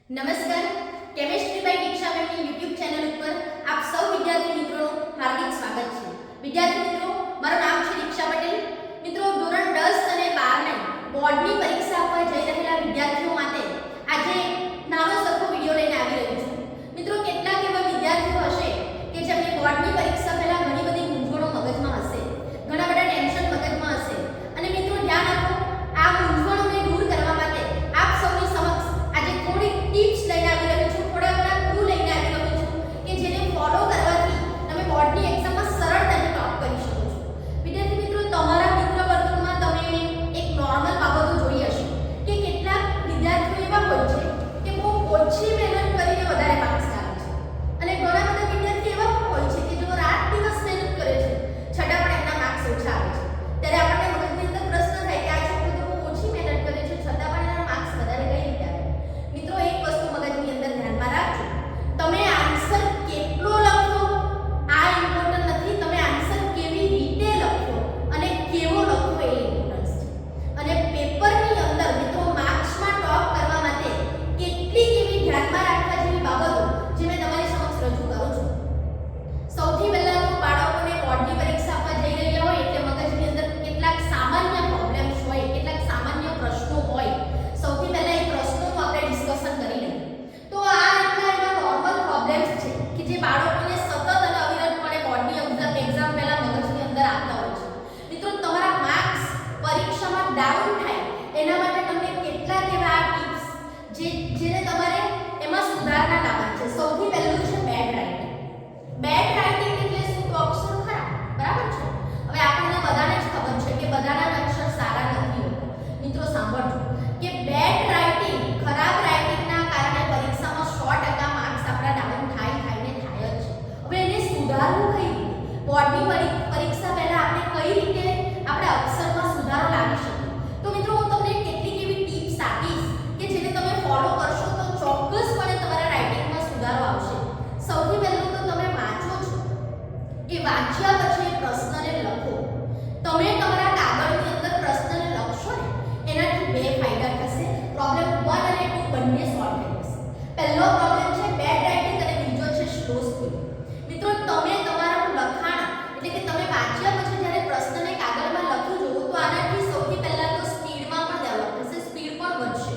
નમસ્કાર, chemistry by Diksha મેમની YouTube channel ઉપર આપ સૌ વિદ્યાર્થી મિત્રોનું હાર્દિક સ્વાગત છે. વિદ્યાર્થી મિત્રો, મારું નામ છે દીક્ષા પટેલ. મિત્રો, ધોરણ 10 અને 12 ની બોર્ડની પરીક્ષા આપવા જઈ રહેલા વિદ્યાર્થીઓ માટે આજે નાનો સરખો વિડિયો લઈને આવી રહ્યો છું. મિત્રો, કેટલાક એવા વિદ્યાર્થીઓ હશે કે જેમને બોર્ડની પરીક્ષા પહેલા ઘણી બધી મૂંઝવણો મગજમાં હશે, ઘણા બધા ટેન્શન મગજમાં હશે. અને મિત્રો, ધ્યાન આપો, આ મૂંઝવણોને દૂર કરવા માટે આપ સૌની સમક્ષ આજે થોડી ટિપ્સ લઈને આવી રહ્યો છું, થોડા ઘણા ક્લુ લઈને આવી રહ્યો છું કે જેને ફોલો કરવાથી તમે બોર્ડની એક્ઝામમાં સરળતાથી ટોપ કરી શકો છો. વિદ્યાર્થી મિત્રો, તમારા મિત્ર વર્તુળમાં તમે એક નોર્મલ બાબતો જોઈ હશે કે કેટલાક વિદ્યાર્થીઓ એવા હોય છે કે બહુ ઓછી મહેનત કરીને વધારે માર્ક્સ લાવે છે, અને ઘણા બધા વિદ્યાર્થી એવા પણ હોય છે કે જેઓ રાત દિવસ મહેનત કરે છે છતાં પણ એમના માર્ક્સ ઓછા આવે છે. ત્યારે આપણને મગજની અંદર પ્રશ્ન થાય કે આ છોકરો તો બહુ ઓછી મહેનત કરે છે છતાં પણ એના માર્ક્સ વધારે કઈ રીતે આવે? મિત્રો, એક વસ્તુ મગજની અંદર ધ્યાનમાં રાખજો, તમે આન્સર કેટલો લખો આ ઇમ્પોર્ટન્ટ નથી, તમે આન્સર કેવી રીતે લખો અને કેવો લખો એ ઇમ્પોર્ટન્ટ છે. અને પેપરની અંદર મિત્રો માર્ક્સમાં ટોપ કરવા માટે કેટલીક એવી ધ્યાનમાં રાખવા જેવી બાબતો જે મેં તમારી સમક્ષ રજૂ કરું છું. સૌથી પહેલા તો બાળકોને બોર્ડની પરીક્ષા આપવા જઈ રહ્યા હોય એટલે મગજની અંદર કેટલાક સામાન્ય પ્રોબ્લેમ્સ હોય, કેટલાક સામાન્ય પ્રશ્નો હોય. સૌથી પહેલા એ પ્રશ્નોનું આપણે ડિસ્કશન કરી લઈએ. તો આ એટલા એવા નોર્મલ પ્રોબ્લેમ્સ છે કે જે બાળકોને સતત અને અવિરતપણે બોર્ડની એક્ઝામ પહેલા મગજની અંદર આવતા હોય છે. મિત્રો, તમારા માર્ક્સ પરીક્ષામાં ડાઉન થાય એના માટે તમને કેટલાક એવા ટિપ્સ જેને તમારે એમાં સુધારણા લાવવાની છે. સૌથી પહેલું છે બેડ રાઇટિંગ. બેડ રાઇટિંગ એટલે શું? તો અક્ષર ખરાબ, બરાબર છે? હવે આપણને બધાને જ ખબર છે કે બધાના જ અક્ષર સારા નથી હોતા. મિત્રો, સાંભળજો કે બેડ રાઇટિંગ, ખરાબ રાઇટિંગના કારણે પરીક્ષામાં 100% માર્ક્સ આપણા ડાઉન થાય જ છે. હવે એને સુધારવું કઈ રીતે? બોર્ડની પરીક્ષા પહેલા આપણે કઈ રીતે આપણે અક્ષરમાં સુધારો લાવી શકીએ? તો મિત્રો, હું તમને કેટલીક એવી ટિપ્સ આપીશ કે જેને તમે ફોલો કરશો તો ચોક્કસપણે તમારા રાઇટિંગમાં સુધારો આવશે. સૌથી પહેલું તો તમે વાંચો છો, એ વાંચ્યા પછી એ પ્રશ્નને લખો. તમે તમારા કાગળની અંદર પ્રશ્નને લખશો ને એનાથી બે ફાયદા થશે. પ્રોબ્લેમ 1 અને 2 બંને સોલ્વ થઈ જશે. પહેલો પ્રોબ્લેમ છે બેડ રાઇટિંગ અને બીજો છે સ્લો સ્પીડ. મિત્રો, તમે તમારું લખાણ એટલે કે તમે વાંચ્યા પછી જ્યારે પ્રશ્નને કાગળમાં લખી જુઓ તો આનાથી સૌથી પહેલા તો સ્પીડમાં પણ ડેવલપ થશે, સ્પીડ પણ વધશે.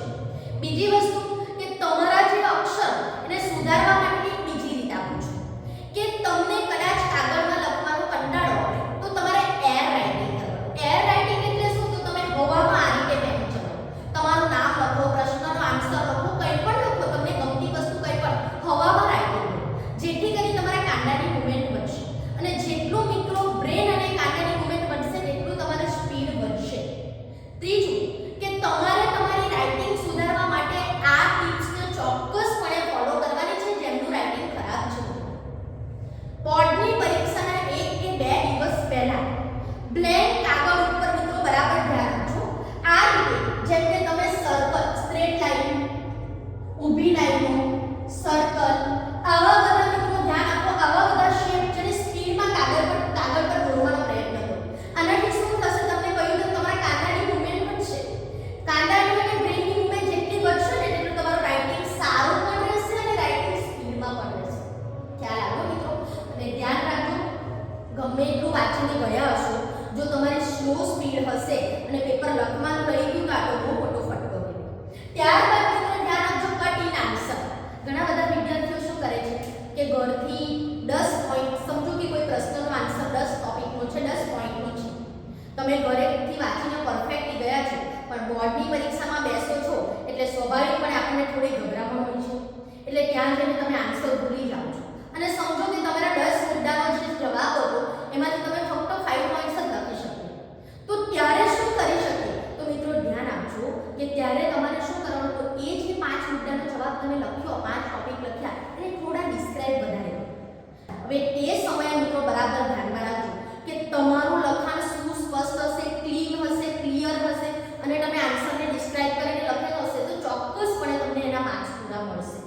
બીજી વસ્તુ કે તમારા જે અક્ષર એને સુધારવા માટે એક બીજી રીત આપું છું કે તમને કદાચ કાગળમાં લખવાનો કંટાળો આવે તો તમારે એર રાઇટિંગ કરવાનું. એર રાઇટિંગ એટલે શું? તો તમે હવામાં આ રીતે પેન ચલાવો, તમારું નામ લખો, પ્રશ્નનો આન્સર લખો, કંઈ પણ લખો, તમને ગમતી વસ્તુ કંઈ પણ હવામાં રાઇટિંગ કરો, જેથી કરી તમારા કાંડાની મૂવમેન્ટ વધશે. અને જેટલું મિત્રો બ્રેન અને કાંડાની મૂવમેન્ટ વધશે તેટલું તમારી સ્પીડ વધશે. ત્રીજું કે તમારે તમારી રાઇટિંગ સુધારવા માટે આ ટિપ્સને ચોક્કસપણે ફોલો કરવાની છે જેમનું રાઇટિંગ ખરાબ છે. બોર્ડની પરીક્ષાના 1 કે 2 દિવસ પહેલા બ્લેન્ક કાગળ ઉપર મિત્રો બરાબર ધ્યાન આપજો. આ રીતે જેમ કે તમે સર્કલ, સ્ટ્રેટ લાઈન, ઊભી લાઈનો, સર્કલ, આવા બધા મિત્રો ધ્યાન આપો. આવા બધા શેપ જેને સ્પીડમાં કાગળ પર દોરવાનો પ્રયત્ન કરો. આનાથી શું થશે? તમને કહ્યું તો તમારા કાંડાની મૂવમેન્ટ વધશે. કાંડાની અને બ્રેનની મૂવમેન્ટ જેટલી વધશે ને તેટલું તમારું રાઇટિંગ સારું પણ રહેશે અને રાઇટિંગ સ્પીડમાં પણ રહેશે. ખ્યાલ આવ્યો મિત્રો? અને ધ્યાન રાખજો, ગમે એટલું વાંચીને ગયા હશો, જો તમારી સ્લો સ્પીડ હશે અને પેપર લખવાનું રહી ગયું કાં તો બહુ મોટો ફટકો ગયો. ત્યારબાદ મિત્રો ધ્યાન આપજો કટ ઇન આન્સર. ઘણા બધા વિદ્યાર્થીઓ શું કરે છે કે ઘરથી 10 પોઈન્ટ, સમજો કે કોઈ પ્રશ્નનો આન્સર 10 ટોપિકનો છે, 10 પોઈન્ટનો છે, તમે ઘરેથી વાંચીને પરફેક્ટલી ગયા છો, પણ બોર્ડની પરીક્ષામાં બેસો છો એટલે સ્વાભાવિકપણે આપણને થોડી ગભરામણ હોય છે, એટલે ત્યાં જઈને તમે આન્સર ભૂલી જાઓ છો. અને સમજો કે તમારા 10 મુદ્દાનો જે જવાબ હતો એમાંથી તમે ફક્ત 5 પોઈન્ટ્સ જ લખી શકો, તો ત્યારે શું કરી શકીએ? તો મિત્રો ધ્યાન આપજો કે ત્યારે તમારે શું કરવાનું? તો એ જે 5 મુદ્દાનો જવાબ તમે લખ્યો, 5 ટોપિક લખ્યા, એને થોડા ડિસ્ક્રાઇબ વધારે કરો. હવે તે સમયે મિત્રો બરાબર ધ્યાનમાં રાખજો કે તમારું લખાણ સુસ્પષ્ટ હશે, ક્લીન હશે, ક્લિયર હશે અને તમે આન્સરને ડિસ્ક્રાઇબ કરીને લખેલો હશે તો ચોક્કસપણે તમને એના માર્ક્સ પૂરા મળશે.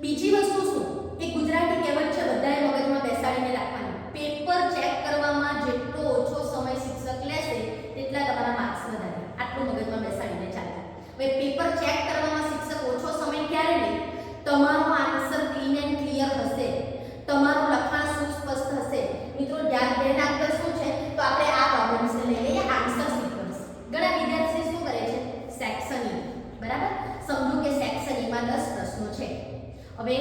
બીજી વસ્તુ શું? એક ગુજરાતી કહેવત છે, બધાએ મગજમાં બેસાડીને રાખવાની. પેપર ચેક કરવામાં જેટલો ઓછો સમય શિક્ષક લેશે તેટલા તમારા માર્ક્સ વધારે. આટલું મગજમાં બેસાડીને ચાલે. હવે પેપર ચેક કરવામાં શિક્ષક ઓછો સમય ક્યારે છે. હવે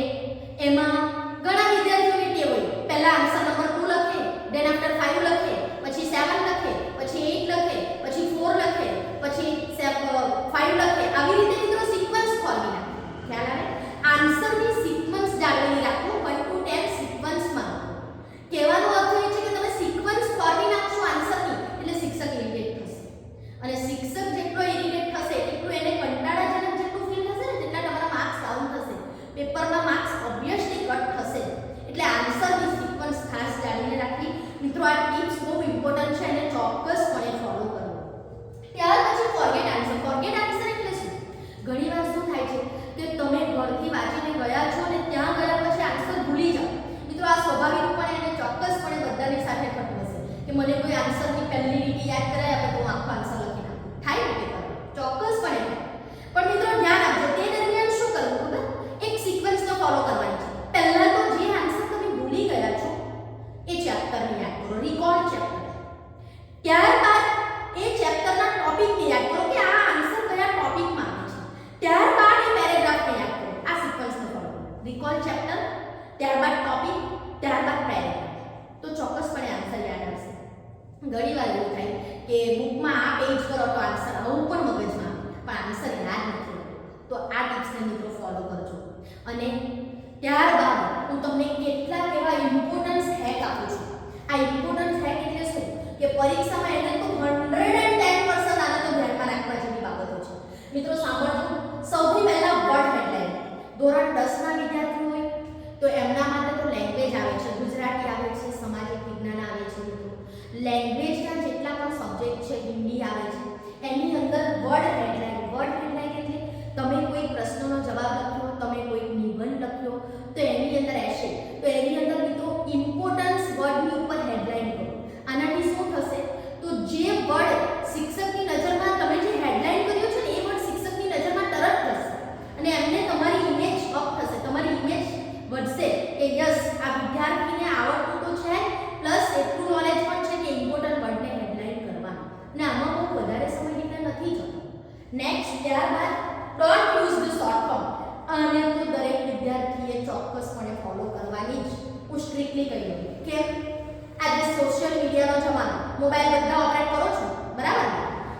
એમાં ઘણા વિદ્યાર્થીઓની ટેવ હોય, પહેલા આન્સર નંબર 2 લખે, ધેન આફ્ટર 5 લખે, પછી 7 લખે, પછી 8 લખે, પછી 4 લખે, પછી 5 લખે. આવી રીતે મિત્રો સિક્વન્સ ફોર્મી નાખે. ખ્યાલ આવે? આન્સરની સિક્વન્સ જાળવી રાખો. 1 to 10 સિક્વન્સમાં. કહેવાનો અર્થ એ છે કે તમે સિક્વન્સ ફોર્મી નાખશો આન્સરની એટલે શિક્ષક ઇરિટેટ થશે. અને શિક્ષક જેટલો ઇરિટેટ થશે એટલું એને કંટાળાજનક જેટલું ફીલ થશે ને તેટલા તમારા માર્ક્સ ડાઉન થશે. પેપરના માર્ક્સ ઓબ્વિયસલી કટ થશે. એટલે આન્સરની સિક્વન્સ ખાસ જાળવીને રાખવી. મિત્રો આ ટિપ્સ બહુ ઇમ્પોર્ટન્ટ છે અને ચોક્કસપણે ફોલો કરો. ત્યાર પછી ફોરગેટ આન્સર. ફોરગેટ આન્સર એટલે શું? ઘણીવાર શું થાય છે કે તમે ઘરથી વાંચીને ગયા છો અને ત્યાં ગયા પછી આન્સર ભૂલી જાઓ. મિત્રો આ સ્વાભાવિકપણે અને ચોક્કસપણે બધાની સાથે થતું હશે કે મને કોઈ આન્સરની પહેલી લીટી યાદ કરાય આપે તો હું આખો આન્સર લખી નાખું. થાય ને પેપર? ચોક્કસપણે થાય. પણ મિત્રો ધ્યાન આપજો, તે દરમિયાન શું કરવું ખબર? એક સિક્વન્સનો ફોલો કરવાની છે. પહેલા તો જે આન્સર તમે ભૂલી ગયા છો એ ચેપ્ટરને યાદ કરો, રિકોલ ચેપ્ટર. ત્યારબાદ એ ચેપ્ટરના ટોપિકને યાદ કરો કે આ આન્સર કયા ટોપિકમાં આવે છે. ત્યારબાદ એ પેરેગ્રાફને યાદ કરો. આ સિક્વન્સનો ફોલો. રિકોલ ચેપ્ટર, ત્યારબાદ ટોપિક, ત્યારબાદ પેરેગ્રાફ. તો ચોક્કસપણે આન્સર યાદ આવશે. ઘણીવાર એવું થાય કે બુકમાં આ પેજ કરો તો આન્સર આવું પણ મગજમાં પણ આન્સર યાદ નથી હોતો. તો આ ટિપ્સને મિત્રો ફોલો કરજો. અને ત્યારબાદ હું તમને કેટલાક એવા ઇમ્પોર્ટન્સ હેક આપું છું. આ ઇમ્પોર્ટન્સ હેક એટલે શું કે પરીક્ષામાં એને તો 110% આને તો ધ્યાનમાં રાખવા જેવી બાબતો છે. મિત્રો સાંભળજો. સૌથી પહેલા વર્ડ હેડલાઇન. ધોરણ 10 ના વિદ્યાર્થીઓ હોય તો એમના માટે તો લેંગ્વેજ આવે છે, ગુજરાતી આવે છે, સામાજિક વિજ્ઞાન આવે છે. મિત્રો લેંગ્વેજના જેટલા પણ સબ્જેક્ટ છે, હિન્દી આવે છે, એની અંદર વર્ડ હેડલાઇન. વર્ડ હેડલાઇન એટલે તમે કોઈ પ્રશ્નનો જવાબ લખ્યો, તમે કોઈ નિબંધ લખ્યો તો એની અંદર એસે, તો એની અંદર મિત્રો ઇમ્પોર્ટન્સ વર્ડની ઉપર હેડલાઇન કરો. આનાથી શું થશે? તો જે વર્ડ શિક્ષકની નજરમાં તમે જે હેડલાઇન કર્યો છે ને એ વર્ડ શિક્ષકની નજરમાં તરત થશે અને એમને તમારી ઇમેજ અપ થશે, તમારી ઇમેજ વધશે કે યસ આ વિદ્યાર્થીને આવડતું તો છે પ્લસ એટલું નોલેજ પણ છે કે ઇમ્પોર્ટન્ટ વર્ડને હેડલાઇન કરવાનું. અને આમાં બહુ વધારે સમય નીકળે નથી જતો. નેક્સ્ટ ત્યારબાદ don't use the short form. આને તો દરેક વિદ્યાર્થીએ ચોક્કસપણે ફોલો કરવાની જ. હું સ્ટ્રિક્ટલી કહી દઉં કેમ? આજે સોશિયલ મીડિયાનો જમાનો, મોબાઈલ બધા ઓપરેટ કરો છો બરાબર?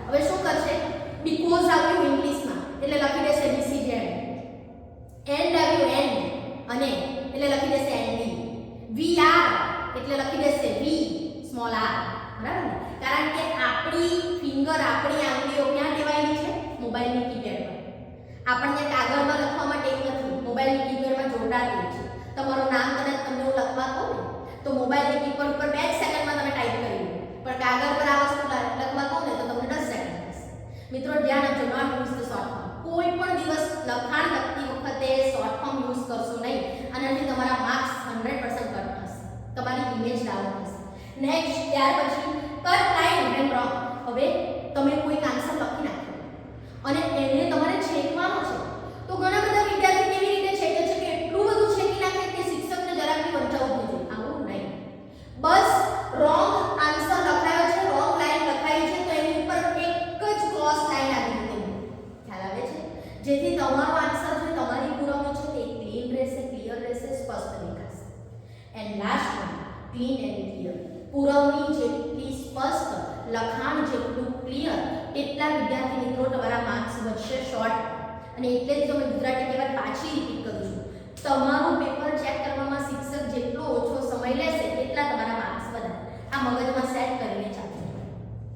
હવે શું કરશે? બીકોઝ આવ્યું ઇંગ્લિશમાં એટલે લખી દેશે BCZ. એન્ડ આવ્યું એન્ડ અને એટલે લખી દેશે એન્ડી. વી આર એટલે લખી દેશે વી સ્મોલ આર. બરાબર ને? કારણ કે આપણી ફિંગર, આપણી આંગળીઓ ક્યાં ટેવાયેલી છે? મોબાઈલની કીપેડ પર. આપણને કાગળમાં લખવા માટે નથી, મોબાઈલની કીપેડમાં જોડાતી છે. તમારું નામ કદાચ તમને હું લખવા કહું ને તો મોબાઈલની કીપેડ પર 2 સેકન્ડમાં તમે ટાઈપ કરી લો, પણ કાગળ પર આ વસ્તુ લખવા કહું ને તો તમને 10 સેકન્ડ થશે. મિત્રો ધ્યાન આપજો, note use the short form. કોઈ પણ દિવસ લખાણ લખતી વખતે શોર્ટ ફોર્મ યુઝ કરશો નહીં. આનાથી તમારા માર્ક્સ 100% કટ થશે, તમારી ઇમેજ ડાઉન થશે. નેક્સ્ટ ત્યાર પછી કટ લાઈન એન્ડ રોંગ. હવે તમે કોઈ આન્સર લખી નાખ્યો અને એને તમારે છેકવાનો છે તો ઘણા બધા વિદ્યાર્થી કેવી રીતે છેકે છે કે એટલું બધું છેકી નાખે કે શિક્ષકને જરાક બી વંચાવવું જોઈએ. આવું નહીં. બસ રોંગ આન્સર લખાયો છે, રોંગ લાઈન લખાઈ છે તો એની ઉપર એક જ ક્રોસ લાઈન આવી દીધી. ખ્યાલ આવે છે? જેથી તમારો આન્સર જે તમારી પુરવણી છે તે ક્લીન રહેશે, ક્લિયર રહેશે, સ્પષ્ટ દેખાશે. And last one, clean and clear. પુરવણી જેટલી સ્પષ્ટ, લખાણ જેટલું ક્લિયર તેટલા વિદ્યાર્થી મિત્રો તમારા માર્ક્સ વધશે શોર્ટ. અને એટલે જ તમે ગુજરાતી કહેવત પાછી રિપીટ કરું છું, તમારું પેપર ચેક કરવામાં શિક્ષક જેટલો ઓછો સમય લેશે એટલા તમારા માર્ક્સ વધારે. આ મગજમાં સેટ કરીને ચાલજો.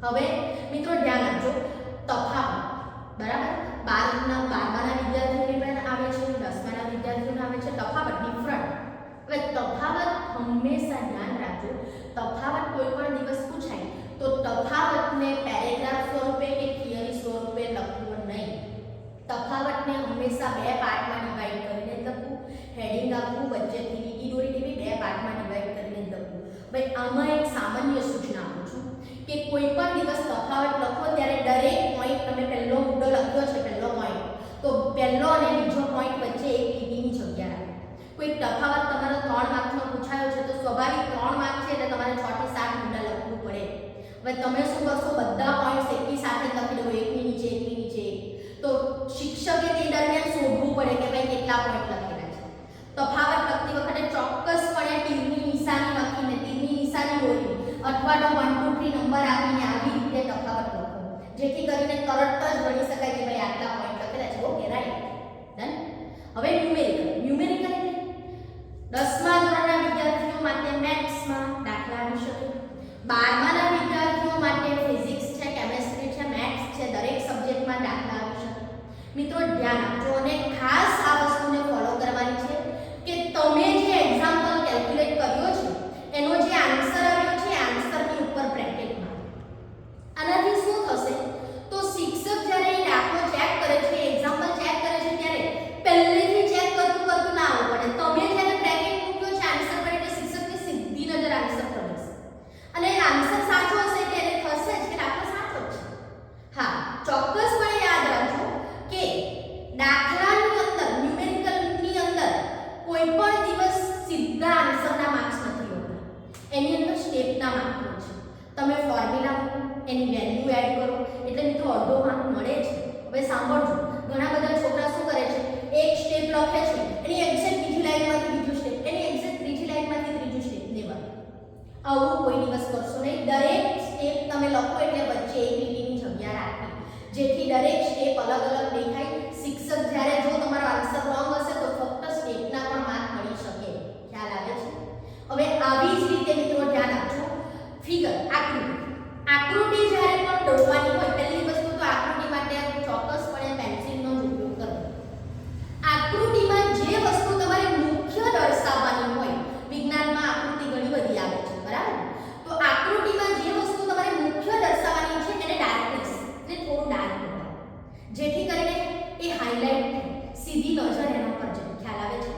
હવે મિત્રો ધ્યાન આપજો, તફાવત. બરાબર? 12ના વિદ્યાર્થીઓને પણ આવે છે, 10માના વિદ્યાર્થીઓને આવે છે. તફાવત, ડિફરન્ટ. હવે તફાવત હંમેશા ધ્યાન રાખજો, તફાવત કોઈ પણ દિવસ પૂછાય તો તફાવતને પેરેગ્રાફ સ્વરૂપે કે થિયરી સ્વરૂપે લખવું નહીં. તફાવતને હંમેશા 2 પાર્ટમાં ડિવાઈડ કરીને લખવું, હેડિંગ આપવું, વચ્ચેથી લીટી દોરી દેવી, 2 પાર્ટમાં ડિવાઈડ કરીને લખવું. ભાઈ આમાં એક સામાન્ય સૂચના આપું છું કે કોઈ પણ દિવસ તફાવત લખો ત્યારે દરેક પોઈન્ટ તમે પહેલો મુદ્દો લખ્યો છે, પહેલો પોઈન્ટ, તો પહેલો અને બીજો પોઈન્ટ વચ્ચે એક લીટીની જગ્યા રાખો. કોઈ તફાવત તમારો 3 માર્કનો પૂછાયો છે તો સ્વાભાવિક 3 માર્ક છે એટલે તમારે 6 થી 7 મુદ્દા લખવું પડે. હવે તમે શું કરશો? બધા પોઈન્ટ્સ એકની સાથે લખી દો, એકની નીચે એકની નીચે. તો શિક્ષકે તે દરમિયાન શોધવું પડે કે ભાઈ કેટલા આટલા પોઈન્ટ લખેલા છે. તફાવત લખતી વખતે ચોક્કસપણે તીરની નિશાની લખીને તીરની નિશાની દોરી અથવા તો 1 2 3 નંબર આપીને આવી રીતે તફાવત લખો, જેથી કરીને તરત જ ગણી શકાય કે ભાઈ આટલા પોઈન્ટ લખેલા છે. Okay, right, done. હવે ન્યુમેરિકલ એટલે 10મા ધોરણના વિદ્યાર્થીઓ માટે મેથ્સમાં દાખલા આવી શકે. 12માના વિદ્યાર્થીઓ માટે ફિઝિક્સ છે, કેમેસ્ટ્રી છે, મેથ્સ છે, દરેક સબ્જેક્ટમાં દાખલા આવી શકે. મિત્રો ધ્યાન આપજો અને ખાસ આ વસ્તુને ફોલો કરવાની છે કે તમે જે એક્ઝામ્પલ કેલ્ક્યુલેટ કર્યો છે એનો જે આન્સર આવ્યો છે આન્સરની ઉપર બ્રેકેટ મારો. આનાથી શું થશે તો શિક્ષક જ્યારે એ દાખલો ચેક કરે છે, એક્ઝામ્પલ ચેક કરે છે ત્યારે પહેલેથી ચેક કરતું ના આવવું પડે. તમે જ્યારે બ્રેકેટ મૂક્યો છે આન્સર પર એટલે શિક્ષકની સીધી નજર આન્સર પર હશે અને આન્સર સાચો હશે એટલે એને થશે જ કે દાખલો સાચો જ છે. હા, ચોક્કસપણે યાદ રાખજો કે દાખલાની અંદર ન્યુમેરિકલની અંદર કોઈ પણ દિવસ સીધા આન્સરના માર્ક્સ નથી હોતા. એની અંદર સ્ટેપના માર્ક હોય છે. તમે ફોર્મ્યુલા એની વેલ્યુ એડ કરો એટલે મિત્રો અડધો માર્ક મળે છે. હવે સાંભળજો, ઘણા બધા છોકરા શું કરે છે, એક સ્ટેપ લખે છે, એની એક્ઝેક્ટ બીજી લાઈનમાંથી બીજું સ્ટેપ, એની એક્ઝેક્ટ ત્રીજી લાઈનમાંથી ત્રીજું સ્ટેપ. નેવર, આવું કોઈ દિવસ કરશો નહીં. દરેક સ્ટેપ તમે લખો એટલે વચ્ચે એક લીટીની જગ્યા રાખવી, જેથી દરેક સ્ટેપ અલગ અલગ દેખાય. શિક્ષક જ્યારે જો તમારો આન્સર રોંગ હશે તો ફક્ત સ્ટેપના પણ માર્ક મળી શકે. ખ્યાલ આવે છે? હવે આવી જ રીતે મિત્રો ધ્યાન આપજો, ફિગર, આકૃતિ જ્યારે પણ દોરવાની હોય પહેલી વસ્તુ તો આકૃતિ માટે ચોક્કસપણે પેન્સિલનો જ ઉપયોગ કરવો. આકૃતિમાં જે વસ્તુ તમારે મુખ્ય દર્શાવવાની હોય, વિજ્ઞાનમાં આકૃતિ ઘણી બધી આવે છે, બરાબર? તો આકૃતિમાં જે વસ્તુ તમારે મુખ્ય દર્શાવવાની છે એને ડાર્કનેસ એટલે થોડું ડાર્ક બનાવો, જેથી કરીને એ હાઇલાઇટ થાય, સીધી નજર એના પર જાય. ખ્યાલ આવે છે?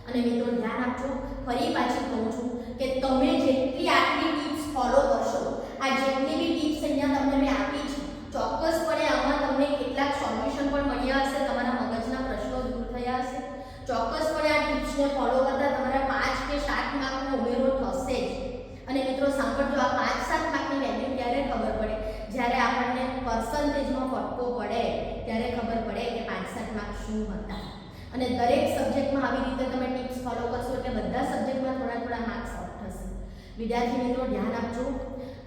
અને મિત્રો ધ્યાન આપજો, ફરી પાછી કહું છું કે તમે જેટલી આટલી ટિપ્સ ફોલો કરશો, આ જેટલી બી ટિપ્સ અહીંયા તમને મેં આપી છે, ચોક્કસપણે આમાં તમને કેટલાક સોલ્યુશન પણ મળ્યા હશે, તમારા મગજના પ્રશ્નો દૂર થયા હશે. ચોક્કસપણે આ ટિપ્સને ફોલો કરતા તમારા 5 કે 7 માર્કનો ઉમેરો થશે જ. અને મિત્રો સાંભળજો, આ 5-7 માર્કની વેલ્યુ ક્યારે ખબર પડે? જ્યારે આપણને પર્સન્ટેજનો ફટકો પડે ત્યારે ખબર પડે કે 5-7 માર્ક શું હતા. અને દરેક સબ્જેક્ટમાં આવી રીતે તમે ટિપ્સ ફોલો કરશો એટલે બધા સબ્જેક્ટમાં થોડા માર્ક્સ અપ થશે. વિદ્યાર્થી મિત્રો ધ્યાન આપજો,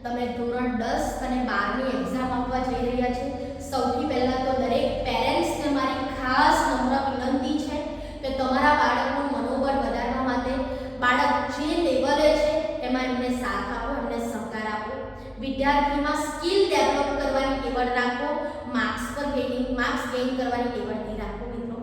તમે ધોરણ 10 અને 12ની એક્ઝામ આપવા જઈ રહ્યા છે. સૌથી પહેલા તો દરેક પેરેન્ટ્સને મારી ખાસ નમ્ર વિનંતી છે કે તમારા બાળકનું મનોબળ વધારવા માટે બાળક જે લેવલે છે એમાં એમને સાથ આપો, એમને સહકાર આપો. વિદ્યાર્થીમાં સ્કિલ ડેવલપ કરવાની ટેવ રાખો, માર્ક્સ ગેઇન કરવાની ટેવ રાખો. મિત્રો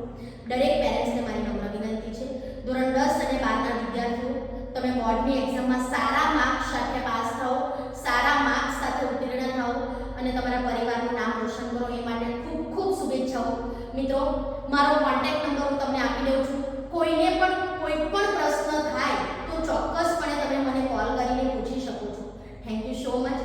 દરેક પેરેન્ટ્સને મારી નમ્ર વિનંતી છે, ધોરણ 10 અને 12ના વિદ્યાર્થીઓ તમે બોર્ડની એક્ઝામમાં સારા માર્ક્સ સાથે પાસ થાઓ, સારા માર્ક્સ સાથે ઉત્તીર્ણ થાઓ અને તમારા પરિવારનું નામ રોશન કરો. એ માટે ખૂબ ખૂબ શુભેચ્છાઓ. મિત્રો મારો કોન્ટેક્ટ નંબર હું તમને આપી દઉં છું. કોઈને પણ કોઈ પણ પ્રશ્ન થાય તો ચોક્કસપણે તમે મને કોલ કરીને પૂછી શકો છો. Thank you so much.